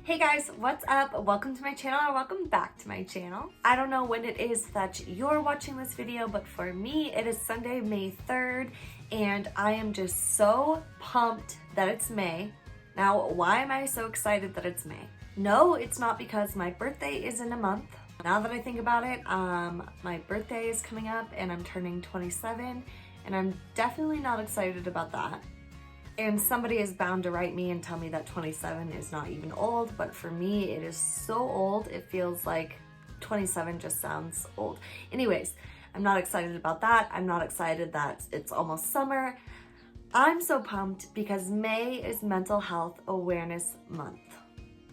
Hey guys, what's up? Welcome to my channel or welcome back to my channel. I don't know when it is that you're watching this video, but for me, it is Sunday, May 3rd, and I am just so pumped that it's May. Now, why am I so excited that it's May? No, it's not because my birthday is in a month. Now that I think about it, my birthday is coming up and I'm turning 27, and I'm definitely not excited about that. And somebody is bound to write me and tell me that 27 is not even old, but for me, it is so old, it feels like 27 just sounds old. Anyways, I'm not excited about that. I'm not excited that it's almost summer. I'm so pumped because May is Mental Health Awareness Month.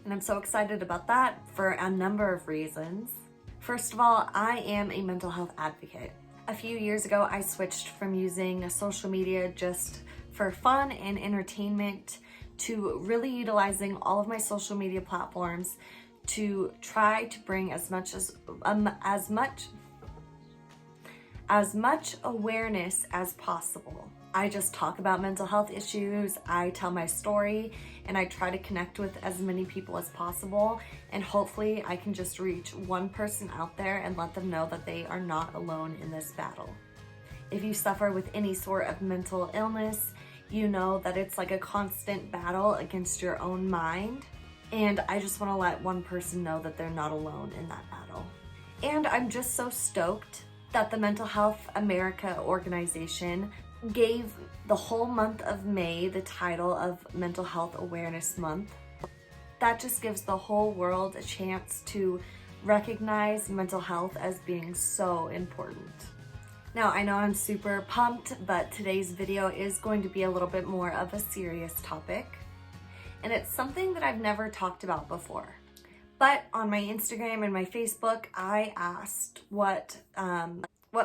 And I'm so excited about that for a number of reasons. First of all, I am a mental health advocate. A few years ago, I switched from using social media just for fun and entertainment to really utilizing all of my social media platforms to try to bring as much awareness as possible. I just talk about mental health issues, I tell my story, and I try to connect with as many people as possible, and hopefully I can just reach one person out there and let them know that they are not alone in this battle. If you suffer with any sort of mental illness, you know that it's like a constant battle against your own mind, and I just want to let one person know that they're not alone in that battle. And I'm just so stoked that the Mental Health America organization gave the whole month of May the title of Mental Health Awareness Month. That just gives the whole world a chance to recognize mental health as being so important. Now, I know I'm super pumped, but today's video is going to be a little bit more of a serious topic, and it's something that I've never talked about before. But on my Instagram and my Facebook, I asked what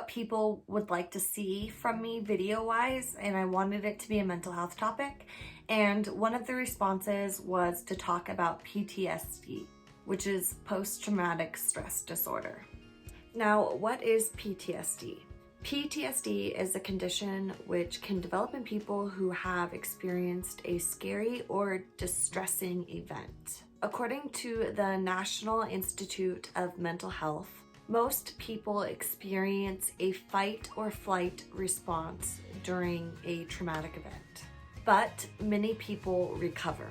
people would like to see from me video-wise, and I wanted it to be a mental health topic. And one of the responses was to talk about PTSD, which is post-traumatic stress disorder. Now, what is PTSD? PTSD is a condition which can develop in people who have experienced a scary or distressing event. According to the National Institute of Mental Health, most people experience a fight or flight response during a traumatic event, but many people recover.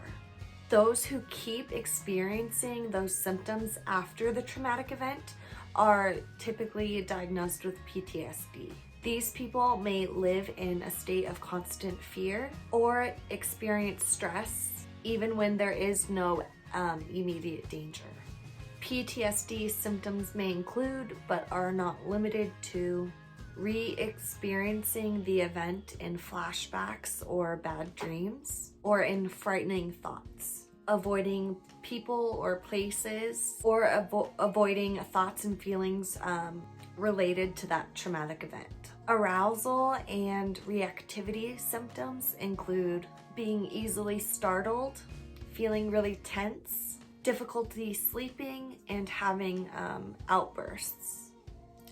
Those who keep experiencing those symptoms after the traumatic event are typically diagnosed with PTSD. These people may live in a state of constant fear or experience stress even when there is no immediate danger. PTSD symptoms may include, but are not limited to, re-experiencing the event in flashbacks or bad dreams, or in frightening thoughts, avoiding people or places, or avoiding thoughts and feelings related to that traumatic event. Arousal and reactivity symptoms include being easily startled, feeling really tense, difficulty sleeping, and having outbursts.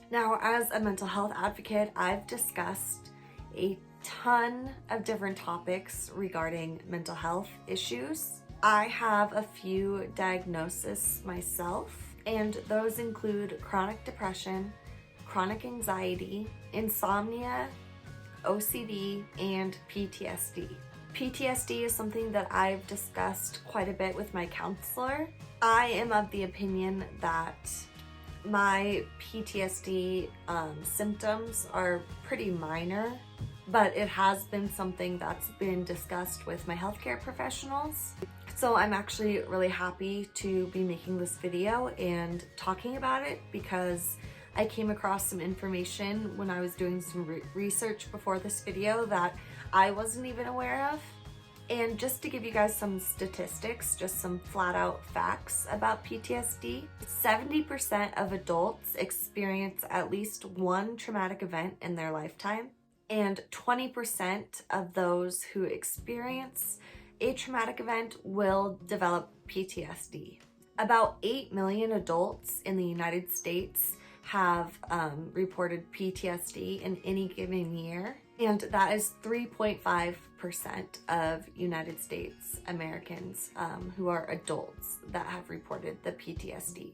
Now, as a mental health advocate, I've discussed a ton of different topics regarding mental health issues. I have a few diagnoses myself, and those include chronic depression, chronic anxiety, insomnia, OCD, and PTSD. PTSD is something that I've discussed quite a bit with my counselor. I am of the opinion that my PTSD symptoms are pretty minor, but it has been something that's been discussed with my healthcare professionals. So I'm actually really happy to be making this video and talking about it because I came across some information when I was doing some research before this video that I wasn't even aware of. And just to give you guys some statistics, just some flat out facts about PTSD, 70% of adults experience at least one traumatic event in their lifetime, and 20% of those who experience a traumatic event will develop PTSD. About 8 million adults in the United States have reported PTSD in any given year, and that is 3.5% 5% of United States Americans who are adults that have reported the PTSD.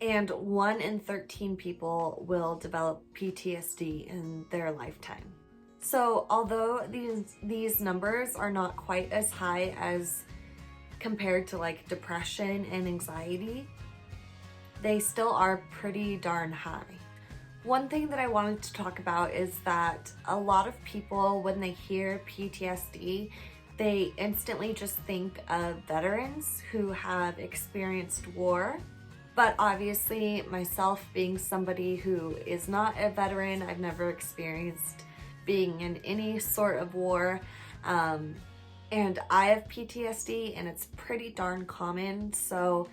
And 1 in 13 people will develop PTSD in their lifetime. So although these numbers are not quite as high as compared to like depression and anxiety, they still are pretty darn high. One thing that I wanted to talk about is that a lot of people, when they hear PTSD, they instantly just think of veterans who have experienced war. But obviously, myself being somebody who is not a veteran, I've never experienced being in any sort of war, and I have PTSD, and it's pretty darn common. So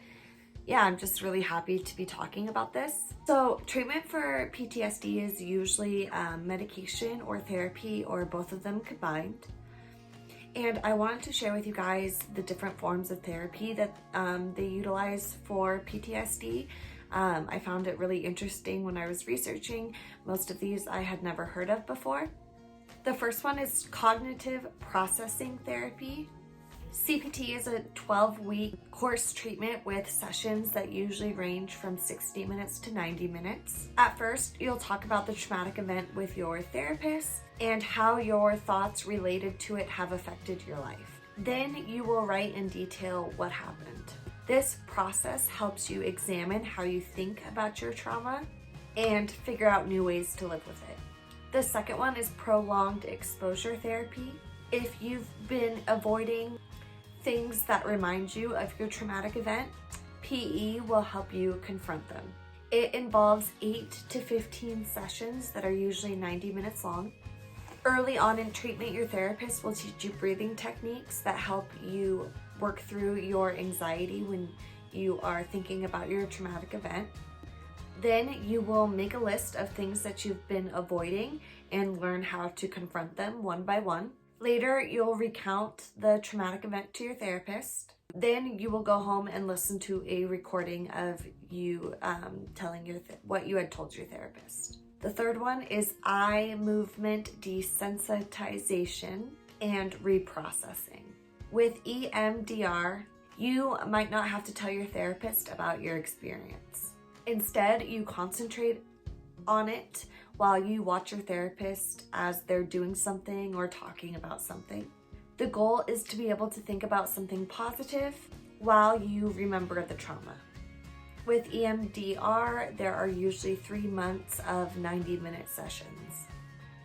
yeah, I'm just really happy to be talking about this. So treatment for PTSD is usually medication or therapy or both of them combined. And I wanted to share with you guys the different forms of therapy that they utilize for PTSD. I found it really interesting when I was researching. Most of these I had never heard of before. The first one is cognitive processing therapy. CPT is a 12-week course treatment with sessions that usually range from 60 minutes to 90 minutes. At first, you'll talk about the traumatic event with your therapist and how your thoughts related to it have affected your life. Then you will write in detail what happened. This process helps you examine how you think about your trauma and figure out new ways to live with it. The second one is prolonged exposure therapy. If you've been avoiding things that remind you of your traumatic event, PE will help you confront them. It involves 8 to 15 sessions that are usually 90 minutes long. Early on in treatment, your therapist will teach you breathing techniques that help you work through your anxiety when you are thinking about your traumatic event. Then you will make a list of things that you've been avoiding and learn how to confront them one by one. Later, you'll recount the traumatic event to your therapist. Then you will go home and listen to a recording of you telling what you had told your therapist. The third one is eye movement desensitization and reprocessing. With EMDR, you might not have to tell your therapist about your experience. Instead, you concentrate on it while you watch your therapist as they're doing something or talking about something. The goal is to be able to think about something positive while you remember the trauma. With EMDR, there are usually 3 months of 90-minute sessions.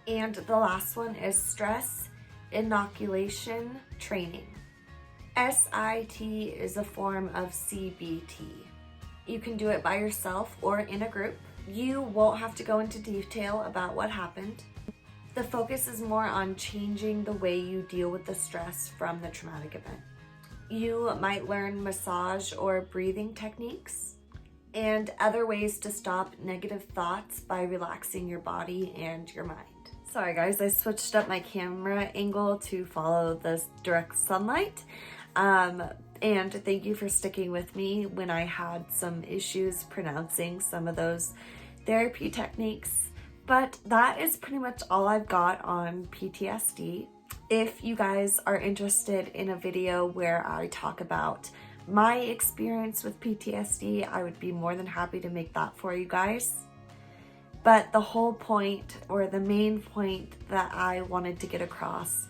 And the last one is stress inoculation training. SIT is a form of CBT. You can do it by yourself or in a group. You won't have to go into detail about what happened. The focus is more on changing the way you deal with the stress from the traumatic event. You might learn massage or breathing techniques and other ways to stop negative thoughts by relaxing your body and your mind. Sorry guys, I switched up my camera angle to follow the direct sunlight. And thank you for sticking with me when I had some issues pronouncing some of those therapy techniques. But that is pretty much all I've got on PTSD. If you guys are interested in a video where I talk about my experience with PTSD, I would be more than happy to make that for you guys. But the whole point, or the main point that I wanted to get across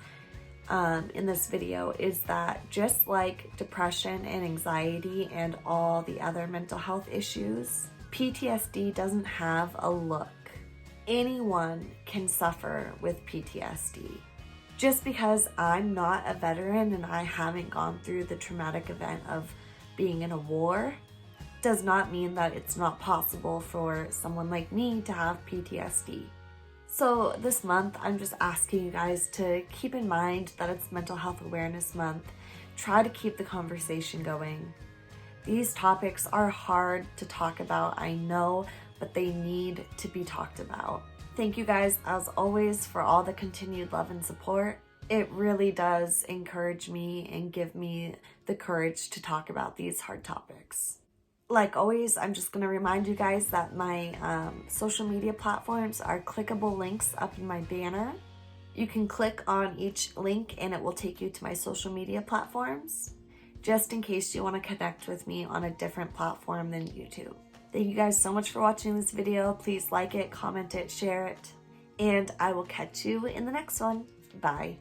in this video is that just like depression and anxiety and all the other mental health issues, PTSD doesn't have a look. Anyone can suffer with PTSD. Just because I'm not a veteran and I haven't gone through the traumatic event of being in a war does not mean that it's not possible for someone like me to have PTSD. So this month, I'm just asking you guys to keep in mind that it's Mental Health Awareness Month. Try to keep the conversation going. These topics are hard to talk about, I know, but they need to be talked about. Thank you guys, as always, for all the continued love and support. It really does encourage me and give me the courage to talk about these hard topics. Like always, I'm just going to remind you guys that my social media platforms are clickable links up in my banner. You can click on each link and it will take you to my social media platforms, just in case you want to connect with me on a different platform than YouTube. Thank you guys so much for watching this video. Please like it, comment it, share it, and I will catch you in the next one. Bye.